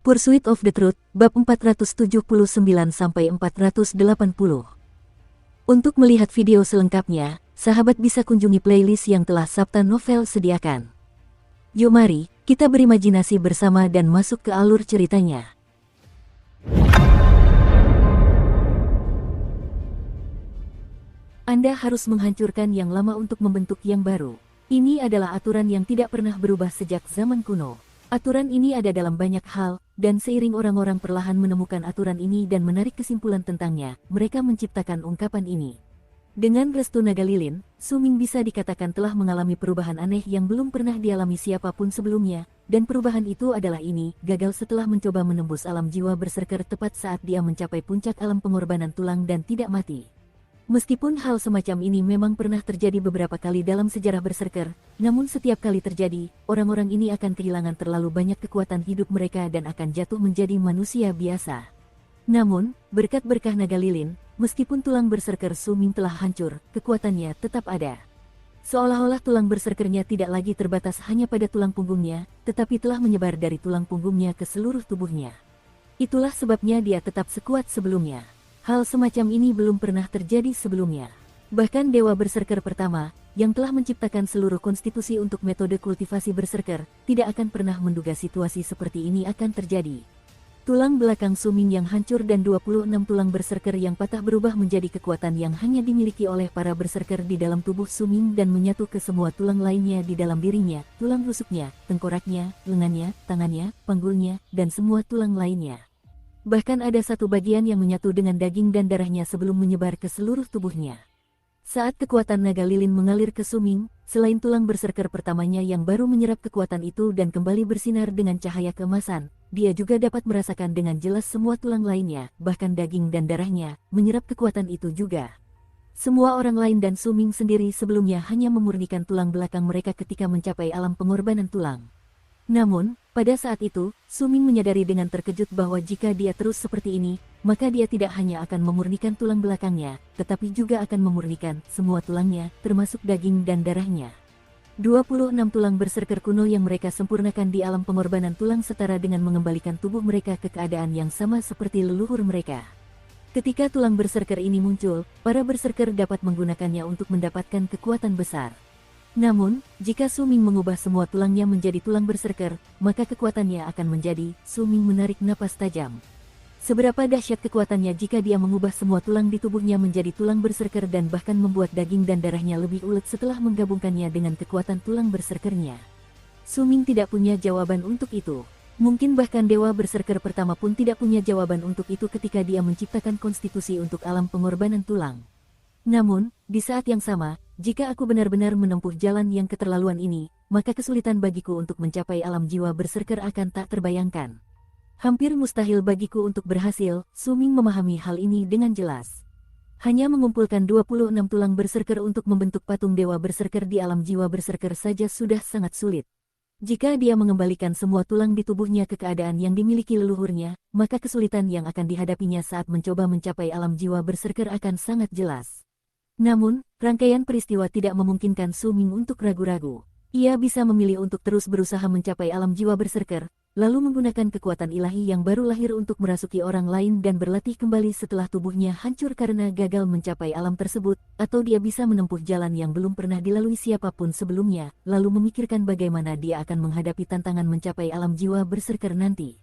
Pursuit of the Truth, bab 479-480. Untuk melihat video selengkapnya, sahabat bisa kunjungi playlist yang telah Sabta Novel sediakan. Yuk mari, kita berimajinasi bersama dan masuk ke alur ceritanya. Anda harus menghancurkan yang lama untuk membentuk yang baru. Ini adalah aturan yang tidak pernah berubah sejak zaman kuno. Aturan ini ada dalam banyak hal, dan seiring orang-orang perlahan menemukan aturan ini dan menarik kesimpulan tentangnya, mereka menciptakan ungkapan ini. Dengan restu naga lilin, Su Ming bisa dikatakan telah mengalami perubahan aneh yang belum pernah dialami siapapun sebelumnya, dan perubahan itu adalah ini, gagal setelah mencoba menembus alam jiwa berserker tepat saat dia mencapai puncak alam pengorbanan tulang dan tidak mati. Meskipun hal semacam ini memang pernah terjadi beberapa kali dalam sejarah berserker, namun setiap kali terjadi, orang-orang ini akan kehilangan terlalu banyak kekuatan hidup mereka dan akan jatuh menjadi manusia biasa. Namun, berkat berkah naga lilin, meskipun tulang berserker Su Ming telah hancur, kekuatannya tetap ada. Seolah-olah tulang berserkernya tidak lagi terbatas hanya pada tulang punggungnya, tetapi telah menyebar dari tulang punggungnya ke seluruh tubuhnya. Itulah sebabnya dia tetap sekuat sebelumnya. Hal semacam ini belum pernah terjadi sebelumnya. Bahkan Dewa Berserker pertama, yang telah menciptakan seluruh konstitusi untuk metode kultivasi berserker, tidak akan pernah menduga situasi seperti ini akan terjadi. Tulang belakang Su Ming yang hancur dan 26 tulang berserker yang patah berubah menjadi kekuatan yang hanya dimiliki oleh para berserker di dalam tubuh Su Ming dan menyatu ke semua tulang lainnya di dalam dirinya, tulang rusuknya, tengkoraknya, lengannya, tangannya, panggulnya, dan semua tulang lainnya. Bahkan ada satu bagian yang menyatu dengan daging dan darahnya sebelum menyebar ke seluruh tubuhnya. Saat kekuatan naga lilin mengalir ke Su Ming, selain tulang berserker pertamanya yang baru menyerap kekuatan itu dan kembali bersinar dengan cahaya keemasan, dia juga dapat merasakan dengan jelas semua tulang lainnya, bahkan daging dan darahnya, menyerap kekuatan itu juga. Semua orang lain dan Su Ming sendiri sebelumnya hanya memurnikan tulang belakang mereka ketika mencapai alam pengorbanan tulang. Namun, pada saat itu, Su Ming menyadari dengan terkejut bahwa jika dia terus seperti ini, maka dia tidak hanya akan memurnikan tulang belakangnya, tetapi juga akan memurnikan semua tulangnya, termasuk daging dan darahnya. 26 tulang berserker kuno yang mereka sempurnakan di alam pengorbanan tulang setara dengan mengembalikan tubuh mereka ke keadaan yang sama seperti leluhur mereka. Ketika tulang berserker ini muncul, para berserker dapat menggunakannya untuk mendapatkan kekuatan besar. Namun, jika Su Ming mengubah semua tulangnya menjadi tulang berserker, maka kekuatannya akan menjadi, Su Ming menarik napas tajam. Seberapa dahsyat kekuatannya jika dia mengubah semua tulang di tubuhnya menjadi tulang berserker dan bahkan membuat daging dan darahnya lebih ulet setelah menggabungkannya dengan kekuatan tulang berserkernya. Su Ming tidak punya jawaban untuk itu. Mungkin bahkan Dewa Berserker pertama pun tidak punya jawaban untuk itu ketika dia menciptakan konstitusi untuk alam pengorbanan tulang. Namun, di saat yang sama, jika aku benar-benar menempuh jalan yang keterlaluan ini, maka kesulitan bagiku untuk mencapai alam jiwa berserker akan tak terbayangkan. Hampir mustahil bagiku untuk berhasil, Su Ming memahami hal ini dengan jelas. Hanya mengumpulkan 26 tulang berserker untuk membentuk patung Dewa Berserker di alam jiwa berserker saja sudah sangat sulit. Jika dia mengembalikan semua tulang di tubuhnya ke keadaan yang dimiliki leluhurnya, maka kesulitan yang akan dihadapinya saat mencoba mencapai alam jiwa berserker akan sangat jelas. Namun, rangkaian peristiwa tidak memungkinkan Su Ming untuk ragu-ragu. Ia bisa memilih untuk terus berusaha mencapai alam jiwa berserker, lalu menggunakan kekuatan ilahi yang baru lahir untuk merasuki orang lain dan berlatih kembali setelah tubuhnya hancur karena gagal mencapai alam tersebut, atau dia bisa menempuh jalan yang belum pernah dilalui siapapun sebelumnya, lalu memikirkan bagaimana dia akan menghadapi tantangan mencapai alam jiwa berserker nanti.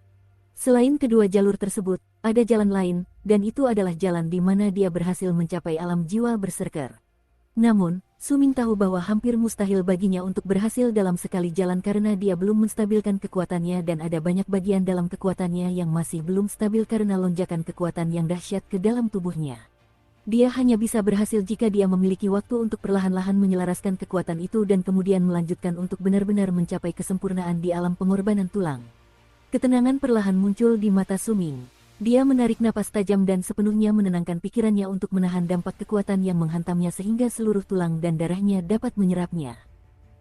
Selain kedua jalur tersebut, ada jalan lain, dan itu adalah jalan di mana dia berhasil mencapai alam jiwa berserker. Namun, Su Ming tahu bahwa hampir mustahil baginya untuk berhasil dalam sekali jalan karena dia belum menstabilkan kekuatannya dan ada banyak bagian dalam kekuatannya yang masih belum stabil karena lonjakan kekuatan yang dahsyat ke dalam tubuhnya. Dia hanya bisa berhasil jika dia memiliki waktu untuk perlahan-lahan menyelaraskan kekuatan itu dan kemudian melanjutkan untuk benar-benar mencapai kesempurnaan di alam pengorbanan tulang. Ketenangan perlahan muncul di mata Su Ming. Dia menarik napas tajam dan sepenuhnya menenangkan pikirannya untuk menahan dampak kekuatan yang menghantamnya sehingga seluruh tulang dan darahnya dapat menyerapnya.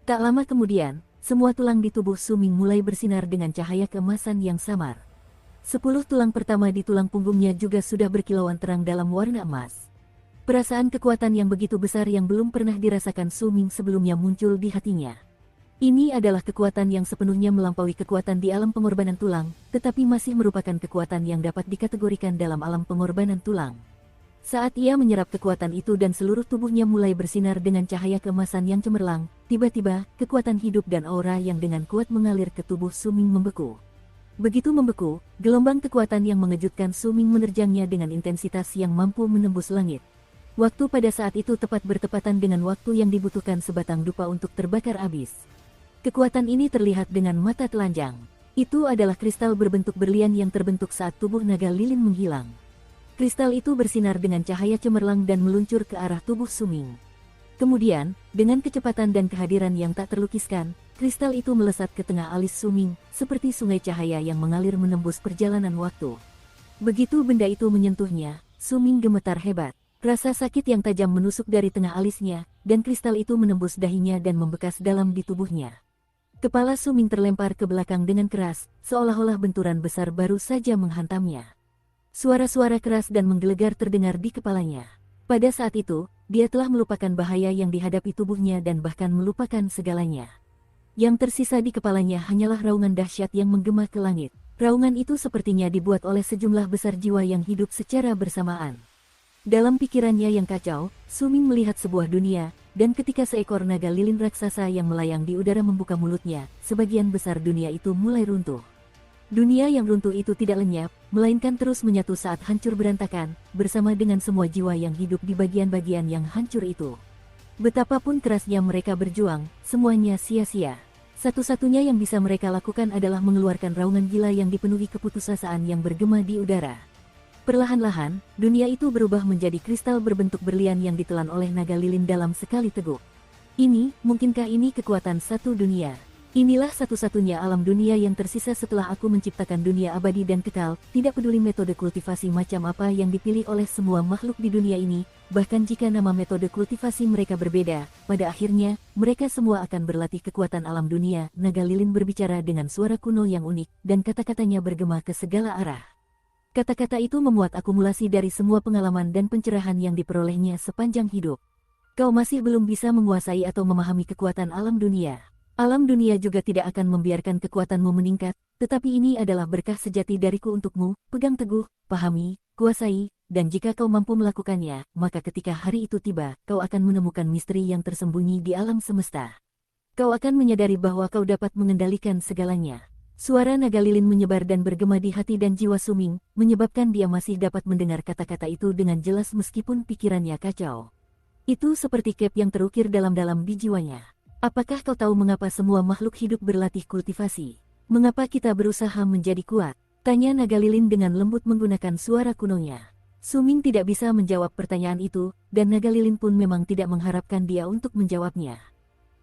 Tak lama kemudian, semua tulang di tubuh Su Ming mulai bersinar dengan cahaya keemasan yang samar. 10 tulang pertama di tulang punggungnya juga sudah berkilauan terang dalam warna emas. Perasaan kekuatan yang begitu besar yang belum pernah dirasakan Su Ming sebelumnya muncul di hatinya. Ini adalah kekuatan yang sepenuhnya melampaui kekuatan di alam pengorbanan tulang, tetapi masih merupakan kekuatan yang dapat dikategorikan dalam alam pengorbanan tulang. Saat ia menyerap kekuatan itu dan seluruh tubuhnya mulai bersinar dengan cahaya keemasan yang cemerlang, tiba-tiba, kekuatan hidup dan aura yang dengan kuat mengalir ke tubuh Su Ming membeku. Begitu membeku, gelombang kekuatan yang mengejutkan Su Ming menerjangnya dengan intensitas yang mampu menembus langit. Waktu pada saat itu tepat bertepatan dengan waktu yang dibutuhkan sebatang dupa untuk terbakar habis. Kekuatan ini terlihat dengan mata telanjang. Itu adalah kristal berbentuk berlian yang terbentuk saat tubuh naga lilin menghilang. Kristal itu bersinar dengan cahaya cemerlang dan meluncur ke arah tubuh Su Ming. Kemudian, dengan kecepatan dan kehadiran yang tak terlukiskan, kristal itu melesat ke tengah alis Su Ming, seperti sungai cahaya yang mengalir menembus perjalanan waktu. Begitu benda itu menyentuhnya, Su Ming gemetar hebat. Rasa sakit yang tajam menusuk dari tengah alisnya, dan kristal itu menembus dahinya dan membekas dalam di tubuhnya. Kepala Su Ming terlempar ke belakang dengan keras, seolah-olah benturan besar baru saja menghantamnya. Suara-suara keras dan menggelegar terdengar di kepalanya. Pada saat itu, dia telah melupakan bahaya yang dihadapi tubuhnya dan bahkan melupakan segalanya. Yang tersisa di kepalanya hanyalah raungan dahsyat yang menggema ke langit. Raungan itu sepertinya dibuat oleh sejumlah besar jiwa yang hidup secara bersamaan. Dalam pikirannya yang kacau, Su Ming melihat sebuah dunia, dan ketika seekor naga lilin raksasa yang melayang di udara membuka mulutnya, sebagian besar dunia itu mulai runtuh. Dunia yang runtuh itu tidak lenyap, melainkan terus menyatu saat hancur berantakan, bersama dengan semua jiwa yang hidup di bagian-bagian yang hancur itu. Betapapun kerasnya mereka berjuang, semuanya sia-sia. Satu-satunya yang bisa mereka lakukan adalah mengeluarkan raungan gila yang dipenuhi keputusasaan yang bergema di udara. Perlahan-lahan, dunia itu berubah menjadi kristal berbentuk berlian yang ditelan oleh naga lilin dalam sekali teguk. Mungkinkah ini kekuatan satu dunia? Inilah satu-satunya alam dunia yang tersisa setelah aku menciptakan dunia abadi dan kekal, tidak peduli metode kultivasi macam apa yang dipilih oleh semua makhluk di dunia ini, bahkan jika nama metode kultivasi mereka berbeda, pada akhirnya, mereka semua akan berlatih kekuatan alam dunia. Naga lilin berbicara dengan suara kuno yang unik, dan kata-katanya bergema ke segala arah. Kata-kata itu memuat akumulasi dari semua pengalaman dan pencerahan yang diperolehnya sepanjang hidup. Kau masih belum bisa menguasai atau memahami kekuatan alam dunia. Alam dunia juga tidak akan membiarkan kekuatanmu meningkat, tetapi ini adalah berkah sejati dariku untukmu. Pegang teguh, pahami, kuasai, dan jika kau mampu melakukannya, maka ketika hari itu tiba, kau akan menemukan misteri yang tersembunyi di alam semesta. Kau akan menyadari bahwa kau dapat mengendalikan segalanya. Suara naga lilin menyebar dan bergema di hati dan jiwa Su Ming, menyebabkan dia masih dapat mendengar kata-kata itu dengan jelas meskipun pikirannya kacau. Itu seperti cap yang terukir dalam-dalam di jiwanya. Apakah kau tahu mengapa semua makhluk hidup berlatih kultivasi? Mengapa kita berusaha menjadi kuat? Tanya naga lilin dengan lembut menggunakan suara kunonya. Su Ming tidak bisa menjawab pertanyaan itu, dan naga lilin pun memang tidak mengharapkan dia untuk menjawabnya.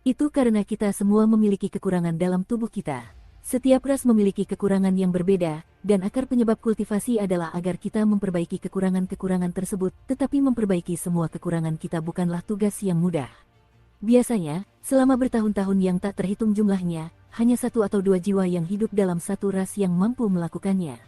Itu karena kita semua memiliki kekurangan dalam tubuh kita. Setiap ras memiliki kekurangan yang berbeda, dan akar penyebab kultivasi adalah agar kita memperbaiki kekurangan-kekurangan tersebut, tetapi memperbaiki semua kekurangan kita bukanlah tugas yang mudah. Biasanya, selama bertahun-tahun yang tak terhitung jumlahnya, hanya satu atau dua jiwa yang hidup dalam satu ras yang mampu melakukannya.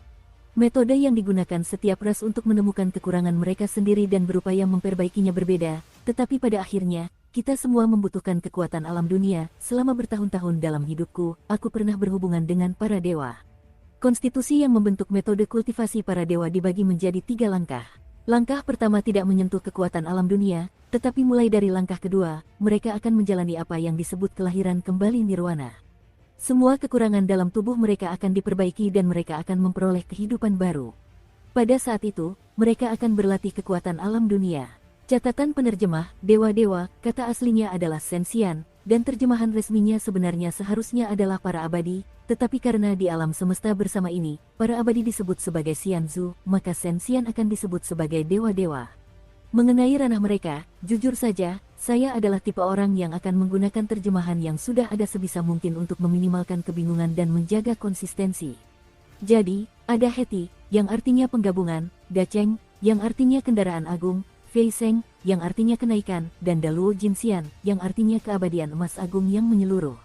Metode yang digunakan setiap ras untuk menemukan kekurangan mereka sendiri dan berupaya memperbaikinya berbeda, tetapi pada akhirnya, kita semua membutuhkan kekuatan alam dunia. Selama bertahun-tahun dalam hidupku, aku pernah berhubungan dengan para dewa. Konstitusi yang membentuk metode kultivasi para dewa dibagi menjadi 3 langkah. Langkah pertama tidak menyentuh kekuatan alam dunia, tetapi mulai dari langkah kedua, mereka akan menjalani apa yang disebut kelahiran kembali nirwana. Semua kekurangan dalam tubuh mereka akan diperbaiki dan mereka akan memperoleh kehidupan baru. Pada saat itu, mereka akan berlatih kekuatan alam dunia. Catatan penerjemah, dewa-dewa, kata aslinya adalah Sensian, dan terjemahan resminya sebenarnya seharusnya adalah para abadi, tetapi karena di alam semesta bersama ini, para abadi disebut sebagai Xianzu, maka Sensian akan disebut sebagai dewa-dewa. Mengenai ranah mereka, jujur saja, saya adalah tipe orang yang akan menggunakan terjemahan yang sudah ada sebisa mungkin untuk meminimalkan kebingungan dan menjaga konsistensi. Jadi, ada Heti, yang artinya penggabungan, Dacheng, yang artinya kendaraan agung, Fei Seng, yang artinya kenaikan, dan Daluo Jinxian, yang artinya keabadian emas agung yang menyeluruh.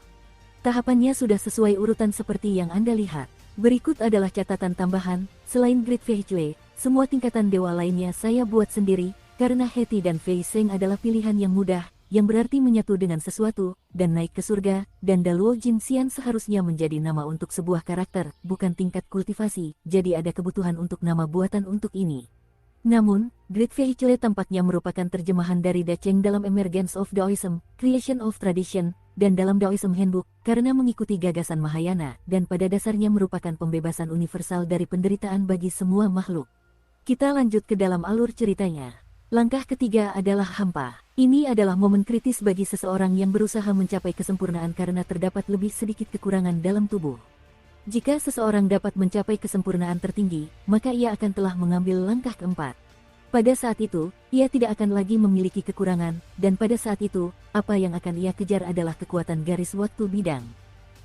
Tahapannya sudah sesuai urutan seperti yang Anda lihat. Berikut adalah catatan tambahan, selain Great Vehicle, semua tingkatan dewa lainnya saya buat sendiri, karena Heti dan Fei Seng adalah pilihan yang mudah, yang berarti menyatu dengan sesuatu, dan naik ke surga, dan Daluo Jin Xian seharusnya menjadi nama untuk sebuah karakter, bukan tingkat kultivasi, jadi ada kebutuhan untuk nama buatan untuk ini. Namun, Great Vehicle tampaknya merupakan terjemahan dari Dacheng dalam Emergence of Daoism, Creation of Tradition, dan dalam Daoism Handbook, karena mengikuti gagasan Mahayana, dan pada dasarnya merupakan pembebasan universal dari penderitaan bagi semua makhluk. Kita lanjut ke dalam alur ceritanya. Langkah ketiga adalah hampa. Ini adalah momen kritis bagi seseorang yang berusaha mencapai kesempurnaan karena terdapat lebih sedikit kekurangan dalam tubuh. Jika seseorang dapat mencapai kesempurnaan tertinggi, maka ia akan telah mengambil langkah keempat. Pada saat itu, ia tidak akan lagi memiliki kekurangan, dan pada saat itu, apa yang akan ia kejar adalah kekuatan garis waktu bidang.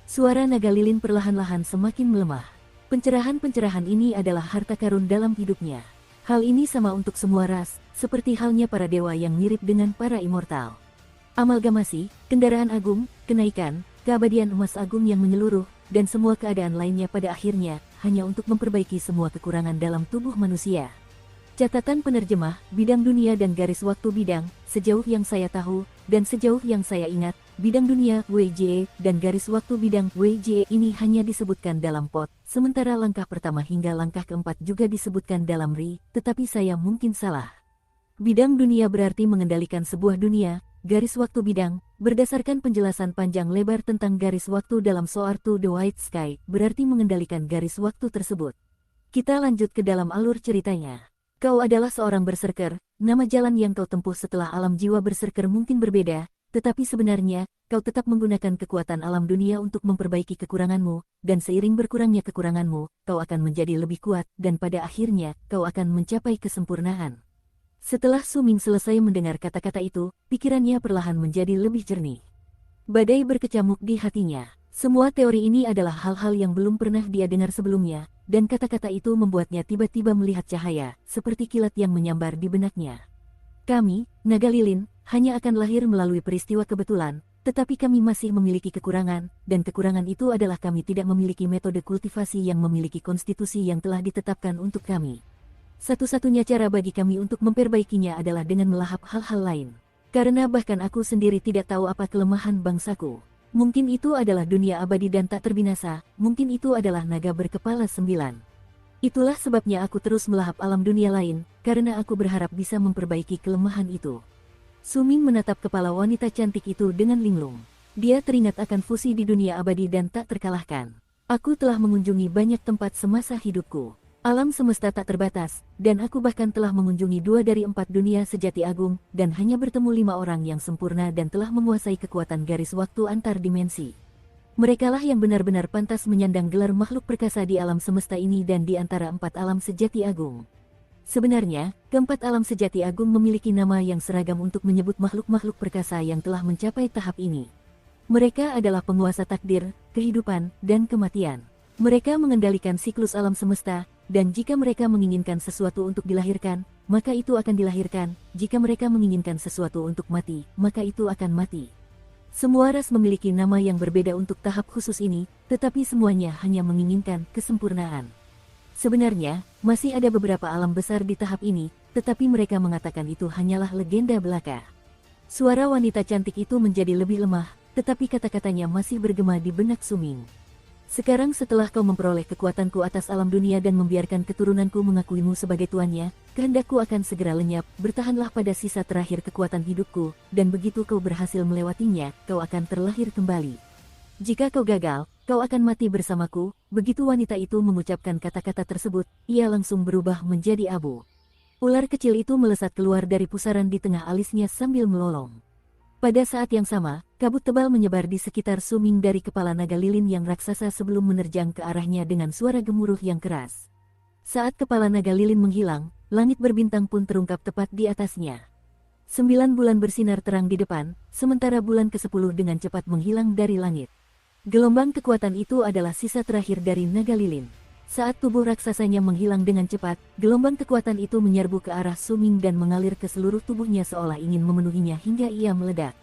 Suara naga lilin perlahan-lahan semakin melemah. Pencerahan-pencerahan ini adalah harta karun dalam hidupnya. Hal ini sama untuk semua ras, seperti halnya para dewa yang mirip dengan para immortal. Amalgamasi, kendaraan agung, kenaikan, keabadian emas agung yang menyeluruh, dan semua keadaan lainnya pada akhirnya, hanya untuk memperbaiki semua kekurangan dalam tubuh manusia. Catatan penerjemah, bidang dunia dan garis waktu bidang, sejauh yang saya tahu, dan sejauh yang saya ingat, bidang dunia WJE dan garis waktu bidang WJE ini hanya disebutkan dalam pot, sementara langkah pertama hingga langkah keempat juga disebutkan dalam RI, tetapi saya mungkin salah. Bidang dunia berarti mengendalikan sebuah dunia, garis waktu bidang, berdasarkan penjelasan panjang lebar tentang garis waktu dalam Soar to the White Sky, berarti mengendalikan garis waktu tersebut. Kita lanjut ke dalam alur ceritanya. Kau adalah seorang berserker, nama jalan yang kau tempuh setelah alam jiwa berserker mungkin berbeda, tetapi sebenarnya, kau tetap menggunakan kekuatan alam dunia untuk memperbaiki kekuranganmu, dan seiring berkurangnya kekuranganmu, kau akan menjadi lebih kuat, dan pada akhirnya, kau akan mencapai kesempurnaan. Setelah Su Ming selesai mendengar kata-kata itu, pikirannya perlahan menjadi lebih jernih. Badai berkecamuk di hatinya. Semua teori ini adalah hal-hal yang belum pernah dia dengar sebelumnya, dan kata-kata itu membuatnya tiba-tiba melihat cahaya, seperti kilat yang menyambar di benaknya. Kami, naga lilin, hanya akan lahir melalui peristiwa kebetulan, tetapi kami masih memiliki kekurangan, dan kekurangan itu adalah kami tidak memiliki metode kultivasi yang memiliki konstitusi yang telah ditetapkan untuk kami. Satu-satunya cara bagi kami untuk memperbaikinya adalah dengan melahap hal-hal lain. Karena bahkan aku sendiri tidak tahu apa kelemahan bangsaku. Mungkin itu adalah dunia abadi dan tak terbinasa, mungkin itu adalah naga berkepala 9. Itulah sebabnya aku terus melahap alam dunia lain, karena aku berharap bisa memperbaiki kelemahan itu. Su Ming menatap kepala wanita cantik itu dengan linglung. Dia teringat akan fusi di dunia abadi dan tak terkalahkan. Aku telah mengunjungi banyak tempat semasa hidupku. Alam semesta tak terbatas, dan aku bahkan telah mengunjungi 2 dari 4 dunia sejati agung, dan hanya bertemu 5 orang yang sempurna dan telah menguasai kekuatan garis waktu antar dimensi. Merekalah yang benar-benar pantas menyandang gelar makhluk perkasa di alam semesta ini dan di antara 4 alam sejati agung. Sebenarnya, keempat alam sejati agung memiliki nama yang seragam untuk menyebut makhluk-makhluk perkasa yang telah mencapai tahap ini. Mereka adalah penguasa takdir, kehidupan, dan kematian. Mereka mengendalikan siklus alam semesta, dan jika mereka menginginkan sesuatu untuk dilahirkan, maka itu akan dilahirkan. Jika mereka menginginkan sesuatu untuk mati, maka itu akan mati. Semua ras memiliki nama yang berbeda untuk tahap khusus ini, tetapi semuanya hanya menginginkan kesempurnaan. Sebenarnya, masih ada beberapa alam besar di tahap ini, tetapi mereka mengatakan itu hanyalah legenda belaka. Suara wanita cantik itu menjadi lebih lemah, tetapi kata-katanya masih bergema di benak Su Ming. Sekarang setelah kau memperoleh kekuatanku atas alam dunia dan membiarkan keturunanku mengakuimu sebagai tuannya, kehendakku akan segera lenyap, bertahanlah pada sisa terakhir kekuatan hidupku, dan begitu kau berhasil melewatinya, kau akan terlahir kembali. Jika kau gagal, kau akan mati bersamaku. Begitu wanita itu mengucapkan kata-kata tersebut, ia langsung berubah menjadi abu. Ular kecil itu melesat keluar dari pusaran di tengah alisnya sambil melolong. Pada saat yang sama, kabut tebal menyebar di sekitar Su Ming dari kepala naga lilin yang raksasa sebelum menerjang ke arahnya dengan suara gemuruh yang keras. Saat kepala naga lilin menghilang, langit berbintang pun terungkap tepat di atasnya. 9 bulan bersinar terang di depan, sementara bulan ke-10 dengan cepat menghilang dari langit. Gelombang kekuatan itu adalah sisa terakhir dari naga lilin. Saat tubuh raksasanya menghilang dengan cepat, gelombang kekuatan itu menyerbu ke arah Su Ming dan mengalir ke seluruh tubuhnya seolah ingin memenuhinya hingga ia meledak.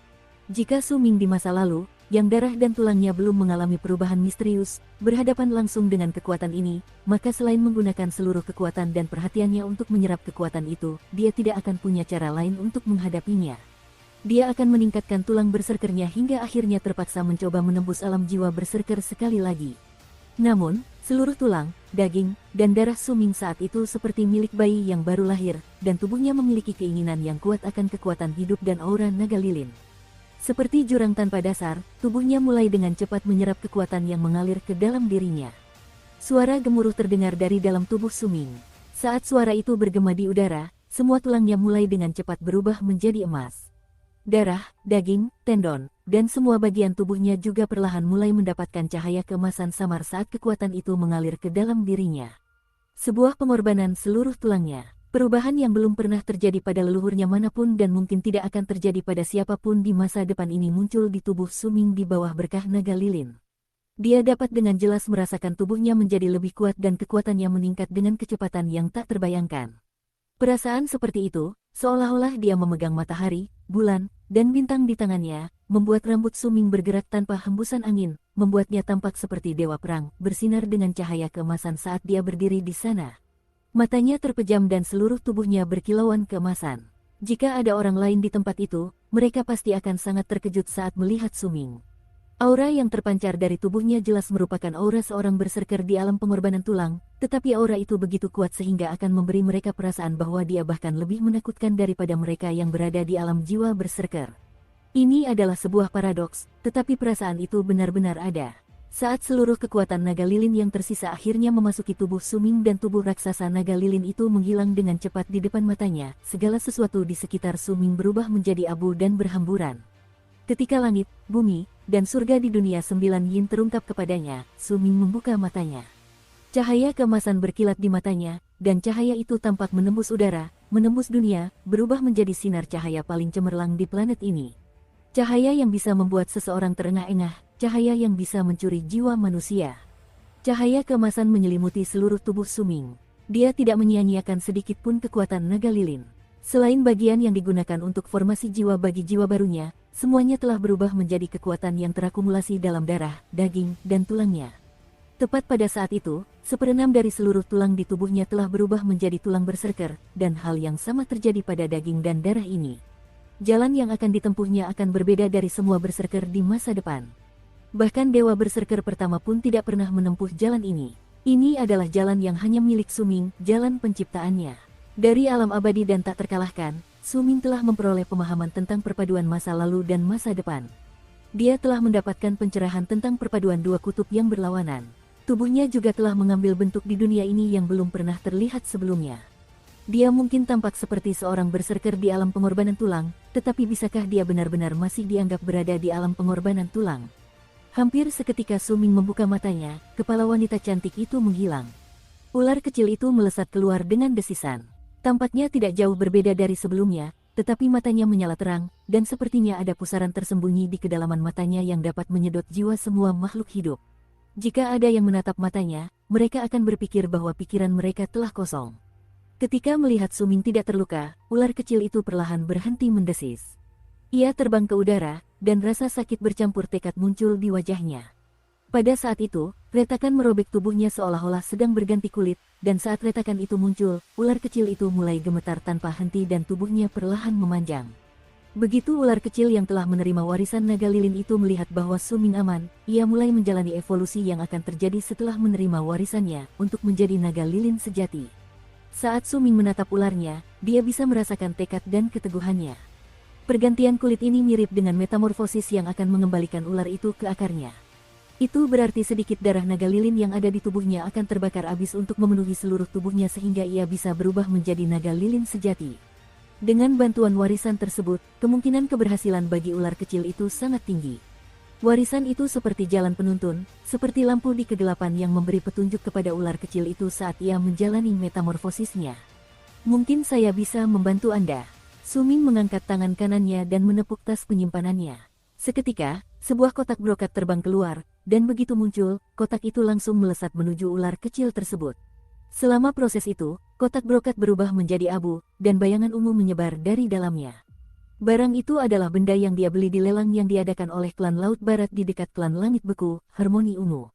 Jika Su Ming di masa lalu, yang darah dan tulangnya belum mengalami perubahan misterius, berhadapan langsung dengan kekuatan ini, maka selain menggunakan seluruh kekuatan dan perhatiannya untuk menyerap kekuatan itu, dia tidak akan punya cara lain untuk menghadapinya. dia akan meningkatkan tulang berserkernya hingga akhirnya terpaksa mencoba menembus alam jiwa berserker sekali lagi. Namun, seluruh tulang, daging, dan darah Su Ming saat itu seperti milik bayi yang baru lahir, dan tubuhnya memiliki keinginan yang kuat akan kekuatan hidup dan aura naga lilin. Seperti jurang tanpa dasar, tubuhnya mulai dengan cepat menyerap kekuatan yang mengalir ke dalam dirinya. Suara gemuruh terdengar dari dalam tubuh Su Ming. Saat suara itu bergema di udara, semua tulangnya mulai dengan cepat berubah menjadi emas. Darah, daging, tendon, dan semua bagian tubuhnya juga perlahan mulai mendapatkan cahaya keemasan samar saat kekuatan itu mengalir ke dalam dirinya. Sebuah pengorbanan seluruh tulangnya. Perubahan yang belum pernah terjadi pada leluhurnya manapun dan mungkin tidak akan terjadi pada siapapun di masa depan ini muncul di tubuh Su Ming di bawah berkah naga lilin. Dia dapat dengan jelas merasakan tubuhnya menjadi lebih kuat dan kekuatannya meningkat dengan kecepatan yang tak terbayangkan. Perasaan seperti itu, seolah-olah dia memegang matahari, bulan, dan bintang di tangannya, membuat rambut Su Ming bergerak tanpa hembusan angin, membuatnya tampak seperti dewa perang, bersinar dengan cahaya keemasan saat dia berdiri di sana. Matanya terpejam dan seluruh tubuhnya berkilauan keemasan. Jika ada orang lain di tempat itu, mereka pasti akan sangat terkejut saat melihat Su Ming. Aura yang terpancar dari tubuhnya jelas merupakan aura seorang berserker di alam pengorbanan tulang, tetapi aura itu begitu kuat sehingga akan memberi mereka perasaan bahwa dia bahkan lebih menakutkan daripada mereka yang berada di alam jiwa berserker. Ini adalah sebuah paradoks, tetapi perasaan itu benar-benar ada. Saat seluruh kekuatan naga lilin yang tersisa akhirnya memasuki tubuh Su Ming dan tubuh raksasa naga lilin itu menghilang dengan cepat di depan matanya, segala sesuatu di sekitar Su Ming berubah menjadi abu dan berhamburan. Ketika langit, bumi, dan surga di dunia 9 yin terungkap kepadanya, Su Ming membuka matanya. Cahaya keemasan berkilat di matanya, dan cahaya itu tampak menembus udara, menembus dunia, berubah menjadi sinar cahaya paling cemerlang di planet ini. Cahaya yang bisa membuat seseorang terengah-engah, cahaya yang bisa mencuri jiwa manusia. Cahaya keemasan menyelimuti seluruh tubuh Su Ming. Dia tidak menyia-nyiakan sedikit pun kekuatan naga lilin. Selain bagian yang digunakan untuk formasi jiwa bagi jiwa barunya, semuanya telah berubah menjadi kekuatan yang terakumulasi dalam darah, daging, dan tulangnya. Tepat pada saat itu, seperenam dari seluruh tulang di tubuhnya telah berubah menjadi tulang berserker, dan hal yang sama terjadi pada daging dan darah ini. Jalan yang akan ditempuhnya akan berbeda dari semua berserker di masa depan. Bahkan dewa berserker pertama pun tidak pernah menempuh jalan ini. Ini adalah jalan yang hanya milik Su Ming, jalan penciptaannya. Dari alam abadi dan tak terkalahkan, Su Ming telah memperoleh pemahaman tentang perpaduan masa lalu dan masa depan. Dia telah mendapatkan pencerahan tentang perpaduan dua kutub yang berlawanan. Tubuhnya juga telah mengambil bentuk di dunia ini yang belum pernah terlihat sebelumnya. Dia mungkin tampak seperti seorang berserker di alam pengorbanan tulang, tetapi bisakah dia benar-benar masih dianggap berada di alam pengorbanan tulang? Hampir seketika Su Ming membuka matanya, kepala wanita cantik itu menghilang. Ular kecil itu melesat keluar dengan desisan. Tampaknya tidak jauh berbeda dari sebelumnya, tetapi matanya menyala terang, dan sepertinya ada pusaran tersembunyi di kedalaman matanya yang dapat menyedot jiwa semua makhluk hidup. Jika ada yang menatap matanya, mereka akan berpikir bahwa pikiran mereka telah kosong. Ketika melihat Su Ming tidak terluka, ular kecil itu perlahan berhenti mendesis. Ia terbang ke udara, dan rasa sakit bercampur tekad muncul di wajahnya. Pada saat itu, retakan merobek tubuhnya seolah-olah sedang berganti kulit, dan saat retakan itu muncul, ular kecil itu mulai gemetar tanpa henti dan tubuhnya perlahan memanjang. Begitu ular kecil yang telah menerima warisan naga lilin itu melihat bahwa Su Ming aman, ia mulai menjalani evolusi yang akan terjadi setelah menerima warisannya, untuk menjadi naga lilin sejati. Saat Su Ming menatap ularnya, dia bisa merasakan tekad dan keteguhannya. Pergantian kulit ini mirip dengan metamorfosis yang akan mengembalikan ular itu ke akarnya. Itu berarti sedikit darah naga lilin yang ada di tubuhnya akan terbakar habis untuk memenuhi seluruh tubuhnya sehingga ia bisa berubah menjadi naga lilin sejati. Dengan bantuan warisan tersebut, kemungkinan keberhasilan bagi ular kecil itu sangat tinggi. Warisan itu seperti jalan penuntun, seperti lampu di kegelapan yang memberi petunjuk kepada ular kecil itu saat ia menjalani metamorfosisnya. Mungkin saya bisa membantu Anda. Su Ming mengangkat tangan kanannya dan menepuk tas penyimpanannya. Seketika, sebuah kotak brokat terbang keluar, dan begitu muncul, kotak itu langsung melesat menuju ular kecil tersebut. Selama proses itu, kotak brokat berubah menjadi abu, dan bayangan ungu menyebar dari dalamnya. Barang itu adalah benda yang dia beli di lelang yang diadakan oleh klan Laut Barat di dekat klan Langit Beku, Harmoni Ungu.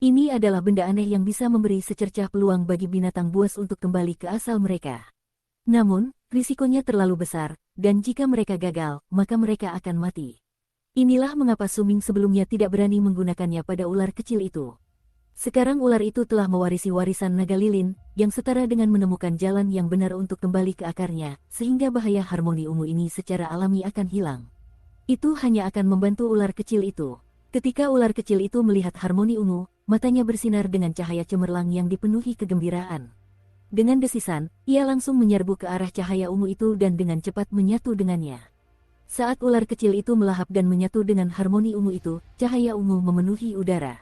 Ini adalah benda aneh yang bisa memberi secercah peluang bagi binatang buas untuk kembali ke asal mereka. Namun, risikonya terlalu besar, dan jika mereka gagal, maka mereka akan mati. Inilah mengapa Suming sebelumnya tidak berani menggunakannya pada ular kecil itu. Sekarang ular itu telah mewarisi warisan naga lilin, yang setara dengan menemukan jalan yang benar untuk kembali ke akarnya, sehingga bahaya harmoni ungu ini secara alami akan hilang. Itu hanya akan membantu ular kecil itu. Ketika ular kecil itu melihat harmoni ungu, matanya bersinar dengan cahaya cemerlang yang dipenuhi kegembiraan. Dengan desisan, ia langsung menyerbu ke arah cahaya ungu itu dan dengan cepat menyatu dengannya. Saat ular kecil itu melahap dan menyatu dengan harmoni ungu itu, cahaya ungu memenuhi udara.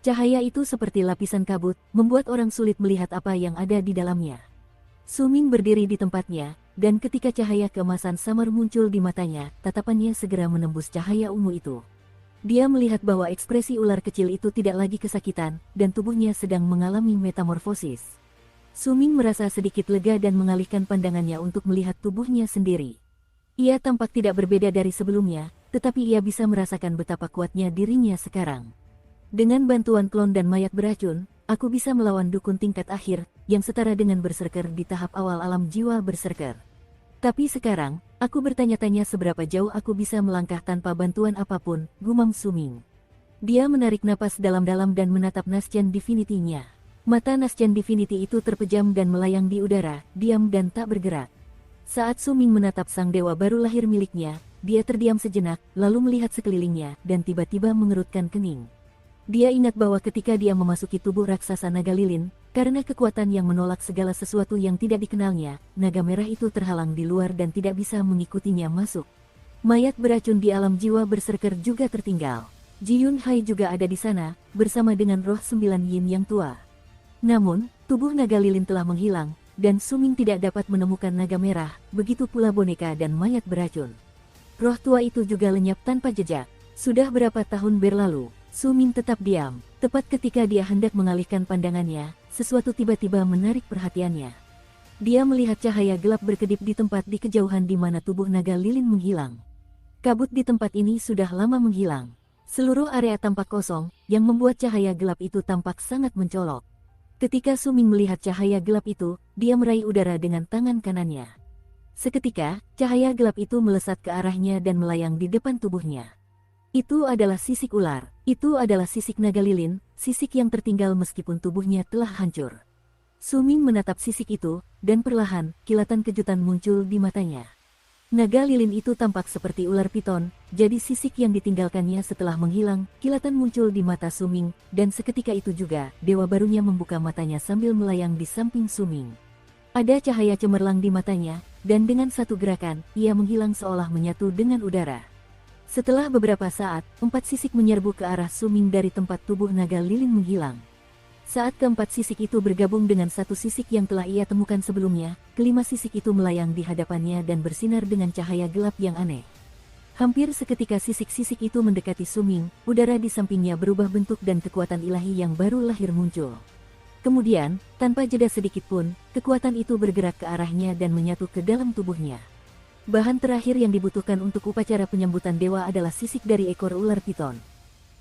Cahaya itu seperti lapisan kabut, membuat orang sulit melihat apa yang ada di dalamnya. Suming berdiri di tempatnya, dan ketika cahaya keemasan samar muncul di matanya, tatapannya segera menembus cahaya ungu itu. Dia melihat bahwa ekspresi ular kecil itu tidak lagi kesakitan, dan tubuhnya sedang mengalami metamorfosis. Suming merasa sedikit lega dan mengalihkan pandangannya untuk melihat tubuhnya sendiri. Ia tampak tidak berbeda dari sebelumnya, tetapi ia bisa merasakan betapa kuatnya dirinya sekarang. Dengan bantuan klon dan mayat beracun, aku bisa melawan dukun tingkat akhir, yang setara dengan berserker di tahap awal alam jiwa berserker. Tapi sekarang, aku bertanya-tanya seberapa jauh aku bisa melangkah tanpa bantuan apapun, gumam Suming. Dia menarik napas dalam-dalam dan menatap Nascian Divinity-nya. Mata Nascian Divinity itu terpejam dan melayang di udara, diam dan tak bergerak. Saat Suming menatap sang dewa baru lahir miliknya, dia terdiam sejenak, lalu melihat sekelilingnya, dan tiba-tiba mengerutkan kening. Dia ingat bahwa ketika dia memasuki tubuh raksasa naga lilin, karena kekuatan yang menolak segala sesuatu yang tidak dikenalnya, naga merah itu terhalang di luar dan tidak bisa mengikutinya masuk. Mayat beracun di alam jiwa berserker juga tertinggal. Ji Yun Hai juga ada di sana, bersama dengan roh 9 yin yang tua. Namun, tubuh naga lilin telah menghilang, dan Suming tidak dapat menemukan naga merah, begitu pula boneka dan mayat beracun. Roh tua itu juga lenyap tanpa jejak. Sudah berapa tahun berlalu, Suming tetap diam. Tepat ketika dia hendak mengalihkan pandangannya, sesuatu tiba-tiba menarik perhatiannya. Dia melihat cahaya gelap berkedip di tempat di kejauhan di mana tubuh naga lilin menghilang. Kabut di tempat ini sudah lama menghilang. Seluruh area tampak kosong, yang membuat cahaya gelap itu tampak sangat mencolok. Ketika Suming melihat cahaya gelap itu, dia meraih udara dengan tangan kanannya. Seketika, cahaya gelap itu melesat ke arahnya dan melayang di depan tubuhnya. Itu adalah sisik ular, itu adalah sisik naga lilin, sisik yang tertinggal meskipun tubuhnya telah hancur. Suming menatap sisik itu, dan perlahan, kilatan kejutan muncul di matanya. Naga lilin itu tampak seperti ular piton, jadi sisik yang ditinggalkannya setelah menghilang, kilatan muncul di mata Suming, dan seketika itu juga, dewa barunya membuka matanya sambil melayang di samping Suming. Ada cahaya cemerlang di matanya, dan dengan satu gerakan, ia menghilang seolah menyatu dengan udara. Setelah beberapa saat, 4 sisik menyerbu ke arah Suming dari tempat tubuh naga lilin menghilang. Saat keempat sisik itu bergabung dengan satu sisik yang telah ia temukan sebelumnya, kelima sisik itu melayang di hadapannya dan bersinar dengan cahaya gelap yang aneh. Hampir seketika sisik-sisik itu mendekati Suming, udara di sampingnya berubah bentuk dan kekuatan ilahi yang baru lahir muncul. Kemudian, tanpa jeda sedikit pun, kekuatan itu bergerak ke arahnya dan menyatu ke dalam tubuhnya. Bahan terakhir yang dibutuhkan untuk upacara penyambutan dewa adalah sisik dari ekor ular piton.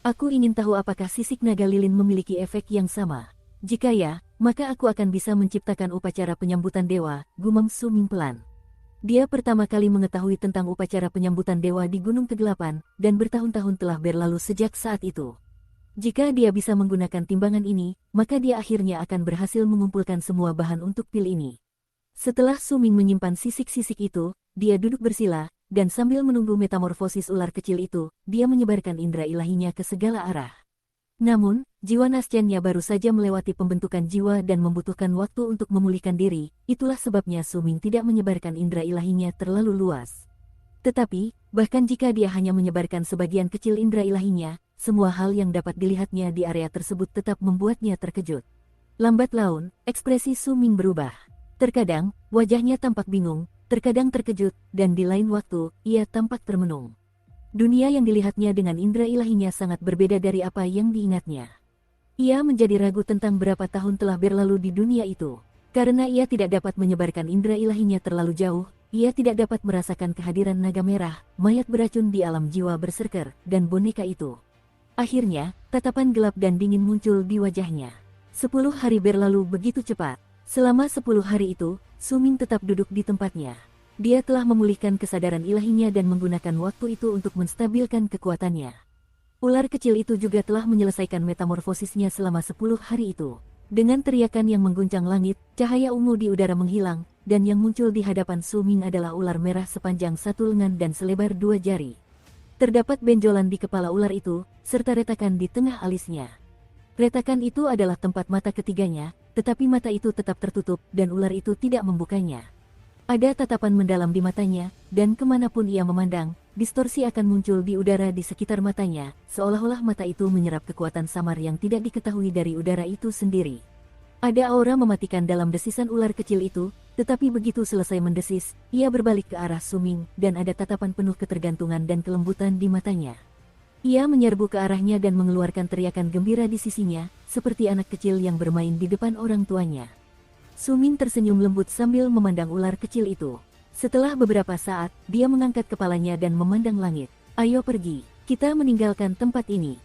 Aku ingin tahu apakah sisik naga lilin memiliki efek yang sama. Jika ya, maka aku akan bisa menciptakan upacara penyambutan dewa, gumam Suming pelan. Dia pertama kali mengetahui tentang upacara penyambutan dewa di Gunung Kegelapan, dan bertahun-tahun telah berlalu sejak saat itu. Jika dia bisa menggunakan timbangan ini, maka dia akhirnya akan berhasil mengumpulkan semua bahan untuk pil ini. Setelah Suming menyimpan sisik-sisik itu, dia duduk bersila, dan sambil menunggu metamorfosis ular kecil itu, dia menyebarkan indera ilahinya ke segala arah. Namun, jiwa Nascian-nya baru saja melewati pembentukan jiwa dan membutuhkan waktu untuk memulihkan diri, itulah sebabnya Suming tidak menyebarkan indera ilahinya terlalu luas. Tetapi, bahkan jika dia hanya menyebarkan sebagian kecil indera ilahinya, semua hal yang dapat dilihatnya di area tersebut tetap membuatnya terkejut. Lambat laun, ekspresi Suming berubah. Terkadang, wajahnya tampak bingung, terkadang terkejut, dan di lain waktu, ia tampak termenung. Dunia yang dilihatnya dengan indera ilahinya sangat berbeda dari apa yang diingatnya. Ia menjadi ragu tentang berapa tahun telah berlalu di dunia itu. Karena ia tidak dapat menyebarkan indera ilahinya terlalu jauh, ia tidak dapat merasakan kehadiran naga merah, mayat beracun di alam jiwa berserker, dan boneka itu. Akhirnya, tatapan gelap dan dingin muncul di wajahnya. 10 hari berlalu begitu cepat. Selama 10 hari itu, Suming tetap duduk di tempatnya. dia telah memulihkan kesadaran ilahinya dan menggunakan waktu itu untuk menstabilkan kekuatannya. Ular kecil itu juga telah menyelesaikan metamorfosisnya selama 10 hari itu. Dengan teriakan yang mengguncang langit, cahaya ungu di udara menghilang, dan yang muncul di hadapan Su Ming adalah ular merah sepanjang 1 lengan dan selebar 2 jari. Terdapat benjolan di kepala ular itu, serta retakan di tengah alisnya. Retakan itu adalah tempat mata ketiganya, tetapi mata itu tetap tertutup dan ular itu tidak membukanya. Ada tatapan mendalam di matanya, dan kemanapun ia memandang, distorsi akan muncul di udara di sekitar matanya, seolah-olah mata itu menyerap kekuatan samar yang tidak diketahui dari udara itu sendiri. Ada aura mematikan dalam desisan ular kecil itu, tetapi begitu selesai mendesis, ia berbalik ke arah Su Ming, dan ada tatapan penuh ketergantungan dan kelembutan di matanya. Ia menyerbu ke arahnya dan mengeluarkan teriakan gembira di sisinya, seperti anak kecil yang bermain di depan orang tuanya. Su Ming tersenyum lembut sambil memandang ular kecil itu. Setelah beberapa saat, dia mengangkat kepalanya dan memandang langit. Ayo pergi, kita meninggalkan tempat ini.